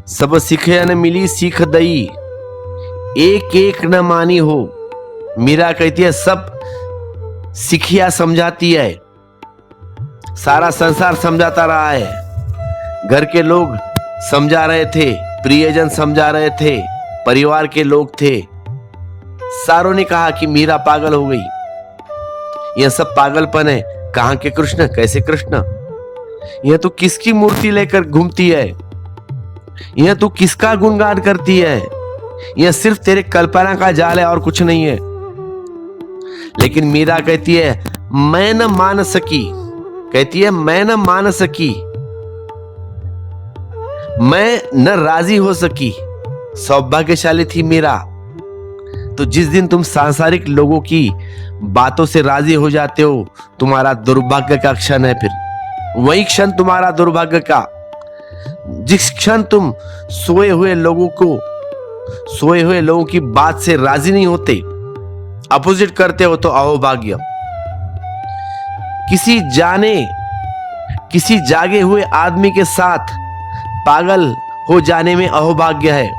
सब सिखे न मिली सीख दई, एक एक न मानी हो। मीरा कहती है सब सिखिया समझाती है, सारा संसार समझाता रहा है। घर के लोग समझा रहे थे, प्रियजन समझा रहे थे, परिवार के लोग थे, सारों ने कहा कि मीरा पागल हो गई। यह सब पागलपन है। कहां के कृष्ण, कैसे कृष्ण? यह तो किसकी मूर्ति लेकर घूमती है? यह तो किसका गुणगान करती है? यह सिर्फ तेरे कल्पना का जाल है और कुछ नहीं है। लेकिन मीरा कहती है मैं न मान सकी, कहती है मैं न मान सकी, मैं न राजी हो सकी। सौभाग्यशाली थी मीरा। तो जिस दिन तुम सांसारिक लोगों की बातों से राजी हो जाते हो, तुम्हारा दुर्भाग्य का क्षण है। फिर वही क्षण तुम्हारा दुर्भाग्य का। जिस क्षण तुम सोए हुए लोगों की बात से राजी नहीं होते, अपोजिट करते हो, तो अहोभाग्य। किसी जागे हुए आदमी के साथ पागल हो जाने में अहोभाग्य है,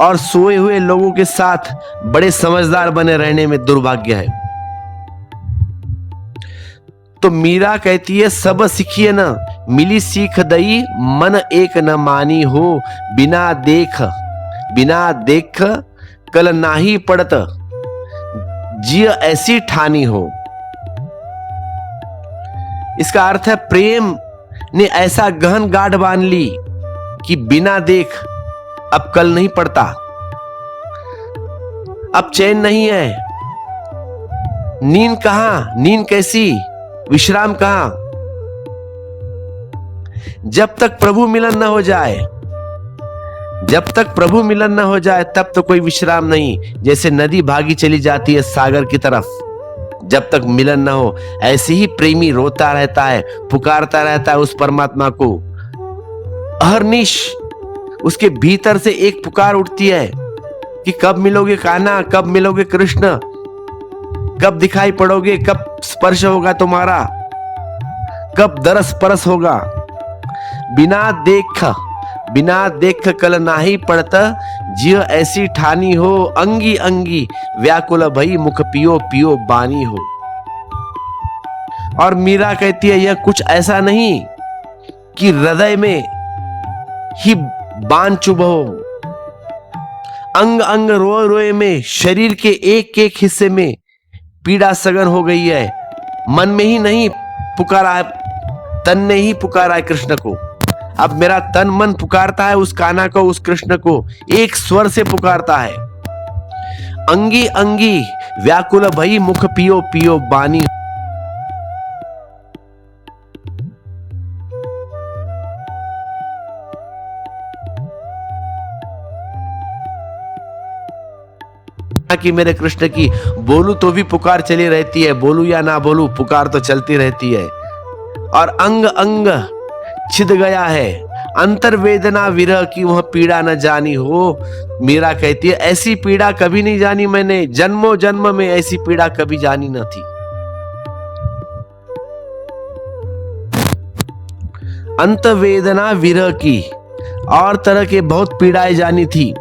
और सोए हुए लोगों के साथ बड़े समझदार बने रहने में दुर्भाग्य है। तो मीरा कहती है सब सीखिए न मिली सीख दई, मन एक न मानी हो। बिना देख कल नाही पड़त, जिय ऐसी ठानी हो। इसका अर्थ है प्रेम ने ऐसा गहन गाढ़ बांध ली कि बिना देख अब कल नहीं पड़ता, अब चैन नहीं है। नींद कहां, नींद कैसी, विश्राम कहां? जब तक प्रभु मिलन न हो जाए, तब तो कोई विश्राम नहीं। जैसे नदी भागी चली जाती है सागर की तरफ, जब तक मिलन न हो, ऐसे ही प्रेमी रोता रहता है, पुकारता रहता है उस परमात्मा को। अहर्निश उसके भीतर से एक पुकार उठती है कि कब मिलोगे कान्हा, कब मिलोगे कृष्ण, कब दिखाई पड़ोगे, कब स्पर्श होगा तुम्हारा, कब दरस परस होगा। बिना देख कल नाही पड़त, जिय ऐसी ठानी हो। अंगी अंगी व्याकुल भई, मुख पियो पियो बानी हो। और मीरा कहती है यह कुछ ऐसा नहीं कि हृदय में ही बाण चुभ हो, अंग अंग रोए रोए में, शरीर के एक एक हिस्से में पीड़ा सघन हो गई है। मन में ही नहीं पुकारा है, तन ने ही पुकारा है कृष्ण को। अब मेरा तन मन पुकारता है उस कान्हा को, उस कृष्ण को, एक स्वर से पुकारता है। अंगी अंगी व्याकुल भई, मुख पियो पियो बानी। कि मेरे कृष्ण की बोलू तो भी पुकार चली रहती है, बोलू या ना बोलू पुकार तो चलती रहती है। और अंग अंग छिद गया है, अंतर वेदना विरह की वह पीड़ा न जानी हो। मीरा कहती है ऐसी पीड़ा कभी नहीं जानी मैंने, जन्मों जन्म में ऐसी पीड़ा कभी जानी न थी। अंत वेदना विरह की और तरह के बहुत पीड़ाएं जानी थी।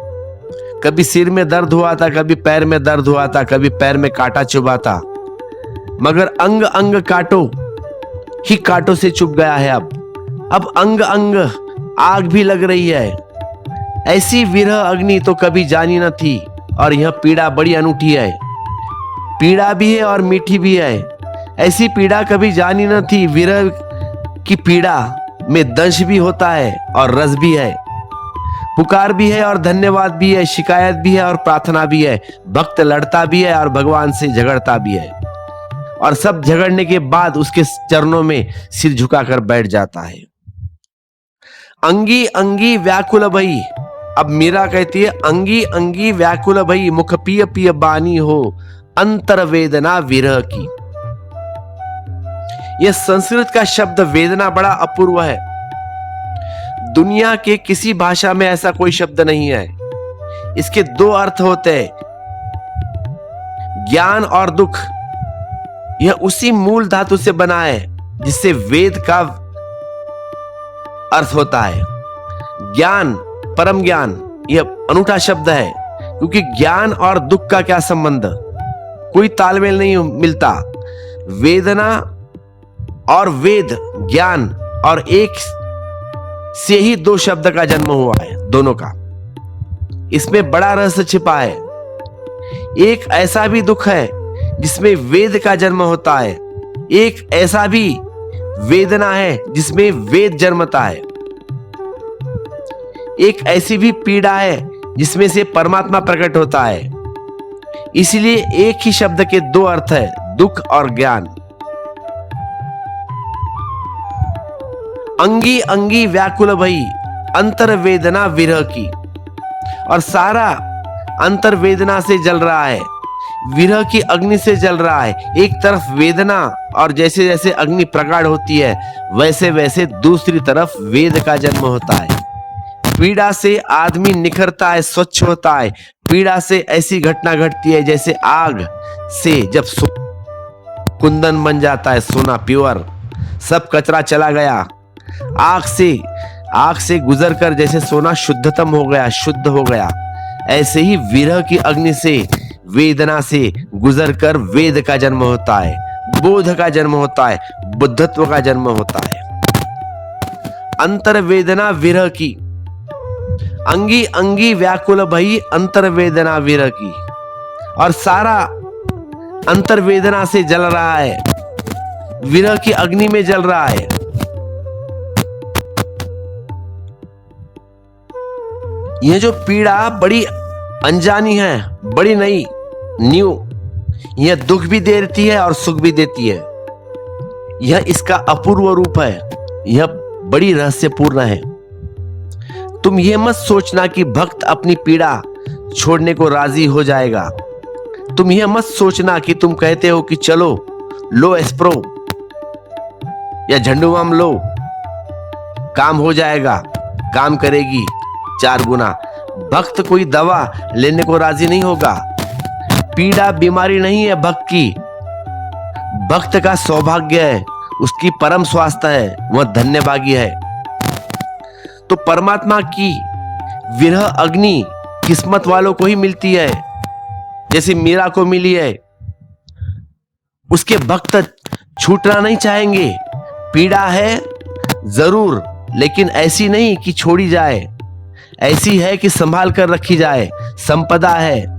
कभी सिर में दर्द हुआ था, कभी पैर में दर्द हुआ था, कभी पैर में कांटा चुभा था, मगर अंग अंग कांटों ही कांटों से चुभ गया है। अब अंग अंग आग भी लग रही है। ऐसी विरह अग्नि तो कभी जानी न थी। और यह पीड़ा बड़ी अनूठी है, पीड़ा भी है और मीठी भी है। ऐसी पीड़ा कभी जानी न थी। विरह की पीड़ा में दंश भी होता है और रस भी है, पुकार भी है और धन्यवाद भी है, शिकायत भी है और प्रार्थना भी है, भक्त लड़ता भी है और भगवान से झगड़ता भी है, और सब झगड़ने के बाद उसके चरणों में सिर झुकाकर बैठ जाता है। अंगी अंगी व्याकुल भई। अब मीरा कहती है अंगी अंगी व्याकुल भई, मुख पिय पिय बानी हो। अंतर वेदना विरह की। यह संस्कृत का शब्द वेदना बड़ा अपूर्व है। दुनिया के किसी भाषा में ऐसा कोई शब्द नहीं है। इसके दो अर्थ होते हैं, ज्ञान और दुख। यह उसी मूल धातु से बना है जिससे वेद का अर्थ होता है। ज्ञान, परम ज्ञान, यह अनूठा शब्द है, क्योंकि ज्ञान और दुख का क्या संबंध, कोई तालमेल नहीं मिलता। वेदना और वेद, ज्ञान, और एक से ही दो शब्द का जन्म हुआ है, दोनों का। इसमें बड़ा रहस्य छिपा है। एक ऐसा भी दुख है जिसमें वेद का जन्म होता है, एक ऐसा भी वेदना है जिसमें वेद जन्मता है, एक ऐसी भी पीड़ा है जिसमें से परमात्मा प्रकट होता है। इसलिए एक ही शब्द के दो अर्थ है, दुख और ज्ञान। अंगी अंगी व्याकुल भई अंतर वेदना विरह की, और सारा अंतर वेदना से जल रहा है, विरह की अग्नि से जल रहा है। एक तरफ वेदना, और जैसे जैसे अग्नि प्रगाढ़ होती है वैसे वैसे दूसरी तरफ वेद का जन्म होता है। पीड़ा से आदमी निखरता है, स्वच्छ होता है। पीड़ा से ऐसी घटना घटती है जैसे आग से जब कुंदन बन जाता है, सोना प्योर, सब कचरा चला गया। आग से गुजर कर जैसे सोना शुद्धतम हो गया, शुद्ध हो गया, ऐसे ही विरह की अग्नि से, वेदना से गुजर कर वेद का जन्म होता है, बोध का जन्म होता है, बुद्धत्व का जन्म होता है। अंतर वेदना विरह की, अंगी अंगी व्याकुल भई अंतर वेदना विरह की, और सारा अंतर वेदना से जल रहा है, विरह की अग्नि में जल रहा है। यह जो पीड़ा बड़ी अनजानी है, बड़ी नई, न्यू, यह दुख भी देती है और सुख भी देती है। यह इसका अपूर्व रूप है, यह बड़ी रहस्यपूर्ण है। तुम यह मत सोचना कि भक्त अपनी पीड़ा छोड़ने को राजी हो जाएगा। तुम यह मत सोचना कि तुम कहते हो कि चलो लो एस्प्रो या झंडूबाम लो, काम हो जाएगा, काम करेगी 4 गुना। भक्त कोई दवा लेने को राजी नहीं होगा। पीड़ा बीमारी नहीं है भक्त की, भक्त का सौभाग्य है, उसकी परम स्वास्थ्य है, वह धन्यभागी है। तो परमात्मा की विरह अग्नि किस्मत वालों को ही मिलती है, जैसे मीरा को मिली है। उसके भक्त छूटना नहीं चाहेंगे। पीड़ा है जरूर, लेकिन ऐसी नहीं कि छोड़ी जाए, ऐसी है कि संभाल कर रखी जाए। संपदा है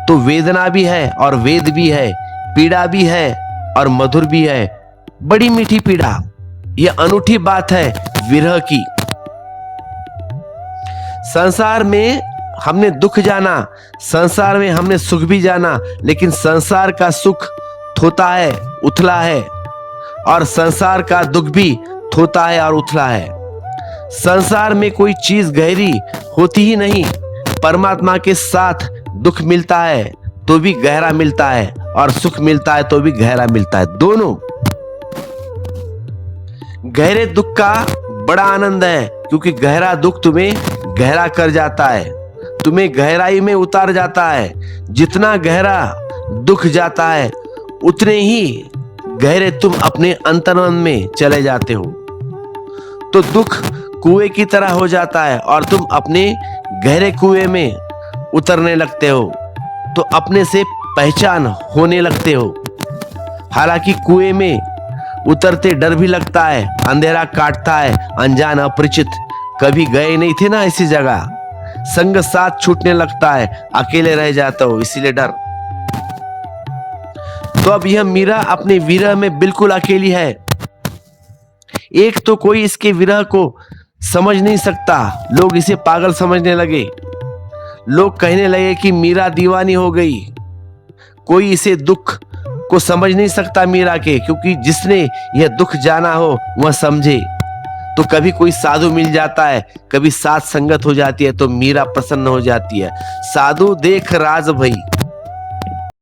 तो वेदना भी है और वेद भी है, पीड़ा भी है और मधुर भी है, बड़ी मीठी पीड़ा। यह अनूठी बात है विरह की। संसार में हमने दुख जाना, संसार में हमने सुख भी जाना, लेकिन संसार का सुख थोता है, उथला है, और संसार का दुख भी थोता है और उथला है। संसार में कोई चीज गहरी होती ही नहीं। परमात्मा के साथ दुख मिलता है तो भी गहरा मिलता है, और सुख मिलता है तो भी गहरा मिलता है। दोनों। गहरे दुख का बड़ा आनंद है, क्योंकि गहरा दुख तुम्हें गहरा कर जाता है, तुम्हें गहराई में उतार जाता है। जितना गहरा दुख जाता है उतने ही गहरे तुम अपने अंतर्मन में चले जाते हो। तो दुख कुएं की तरह हो जाता है और तुम अपने गहरे कुएं में उतरने लगते हो, तो अपने से पहचान होने लगते हो। हालांकि कुएं में उतरते डर भी लगता है, अंधेरा काटता है, अनजान अपरिचित, कभी गए नहीं थे ना ऐसी जगह, संग साथ छूटने लगता है, अकेले रह जाते हो, इसीलिए डर। तो अब यह मीरा अपने विरह में बिल्कुल अकेली है। एक तो कोई इसके विरह को समझ नहीं सकता, लोग इसे पागल समझने लगे, लोग कहने लगे कि मीरा दीवानी हो गई। कोई इसे दुख को समझ नहीं सकता मीरा के, क्योंकि जिसने यह दुख जाना हो वह समझे। तो कभी कोई साधु मिल जाता है, कभी साथ संगत हो जाती है, तो मीरा प्रसन्न हो जाती है। साधु देख राज भई,